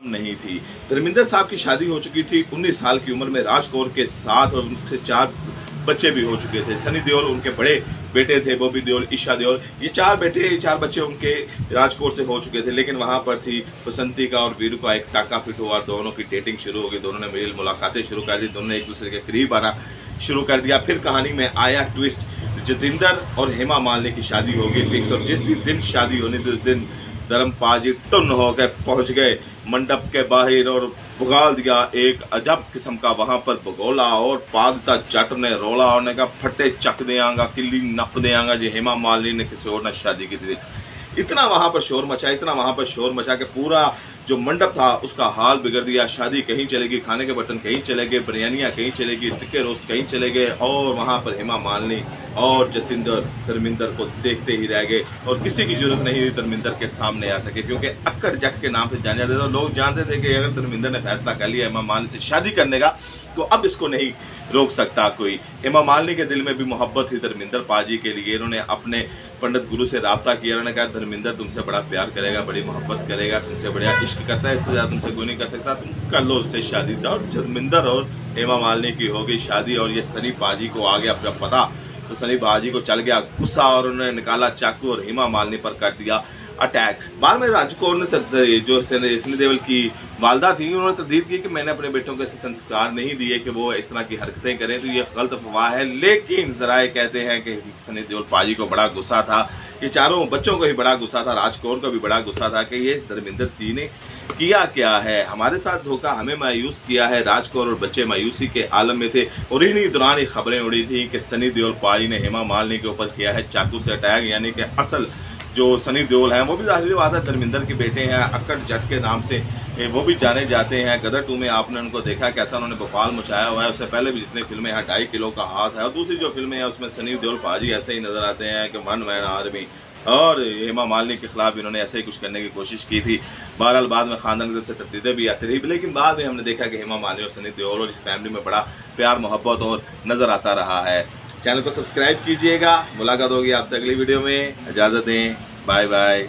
नहीं थी। धर्मिंदर साहब की शादी हो चुकी थी 19 साल की उम्र में राज कौर के साथ और उससे 4 बच्चे भी हो चुके थे। सनी देओल उनके बड़े बेटे थे, बॉबी देओल, ईशा देओल, ये 4 बच्चे उनके राज कौर से हो चुके थे। लेकिन वहाँ पर सी बसंती का और वीरू का एक टाका फिट हुआ, दोनों की डेटिंग शुरू हो गई, दोनों ने मेल मुलाकातें शुरू कर दी, दोनों ने एक दूसरे के करीब आना शुरू कर दिया। फिर कहानी में आया ट्विस्ट, जतिंदर और हेमा मालिनी की शादी हो गई फिक्स, और जिस दिन शादी होनी थी उस दिन धर्मपाल जी टुन्न होकर पहुंच गए मंडप के बाहर और भुगाल दिया एक अजब किस्म का वहां पर भगोला, और पादता जट ने रोला और ने कहा फटे चक देंगा, किली नप देंगा जी हेमा मालिनी ने किसी और ने शादी की थी। इतना वहां पर शोर मचा, इतना वहां पर शोर मचा कि पूरा जो मंडप था उसका हाल बिगड़ दिया। शादी कहीं चलेगी, खाने के बर्तन कहीं चले गए, बिरयानियाँ कहीं चलेगी, टिक्के रोस्ट कहीं चले गए, और वहाँ पर हेमा मालिनी और जतिंदर धर्मिंदर को देखते ही रह गए। और किसी की जरूरत नहीं हुई धर्मिंदर के सामने आ सके, क्योंकि अक्कड़ जट के नाम से जाने जाते थे। लोग जानते थे कि अगर धर्मिंदर ने फैसला कर लिया हेमा मालिनी से शादी करने का तो अब इसको नहीं रोक सकता कोई। हेमा मालिनी के दिल में भी मोहब्बत थी धर्मिंदर पाजी के लिए। इन्होंने अपने पंडित गुरु से रब्ता किया, उन्होंने कहा धर्मिंदर तुमसे बड़ा प्यार करेगा, बड़ी मोहब्बत करेगा, तुमसे बड़ा इश्क करता है, इससे ज़्यादा तुमसे कोई नहीं कर सकता, तुम कर लो उससे शादी। और धर्मिंदर और हेमा मालिनी की हो गई शादी। और ये सनी पाजी को आ गया जब पता तो सनी पाजी को चल गया गुस्सा, और उन्होंने निकाला चाकू और हेमा मालिनी पर कर दिया अटैक। बाद में राज कौर ने जो सनी देओल की वालदा थी उन्होंने तरदीद की कि मैंने अपने बेटों को ऐसे संस्कार नहीं दिए कि वो इस तरह की हरकतें करें, तो ये गलत अफवाह है। लेकिन जराए कहते हैं कि सनी देओल पाजी को बड़ा गुस्सा था, ये चारों बच्चों को भी बड़ा गुस्सा था, राज कौर को भी बड़ा गुस्सा था कि ये धर्मिंदर जी ने किया क्या है, हमारे साथ धोखा, हमें मायूस किया है। राज कौर और बच्चे मायूसी के आलम में थे, और इन्हीं दौरान ही खबरें उड़ी थी कि सनी देओल पाजी ने हेमा मालिनी के ऊपर किया है चाकू से अटैक। यानी कि असल जो सनी देओल हैं वो भी जाहिर बात है धर्मिंदर के बेटे हैं, अक्कड़ जट के नाम से वो भी जाने जाते हैं। गदर 2 में आपने उनको देखा कैसा उन्होंने बवाल मचाया हुआ है। उससे पहले भी जितनी फिल्में हैं 2.5 किलो का हाथ है, और दूसरी जो फिल्में हैं उसमें सनी देओल पाजी ऐसे ही नजर आते हैं कि वन मैन आर्मी, और हेमा मालिनी के खिलाफ इन्होंने ऐसे ही कुछ करने की कोशिश की थी। बहरहाल बाद में खानदान की तरफ से तब्दीलें भी आती रही, लेकिन बाद में हमने देखा कि हेमा मालिनी और सनी देओल और इस फैमिली में बड़ा प्यार मोहब्बत और नज़र आता रहा है। चैनल को सब्सक्राइब कीजिएगा। मुलाकात होगी आपसे अगली वीडियो में, इजाज़त दें, बाय बाय।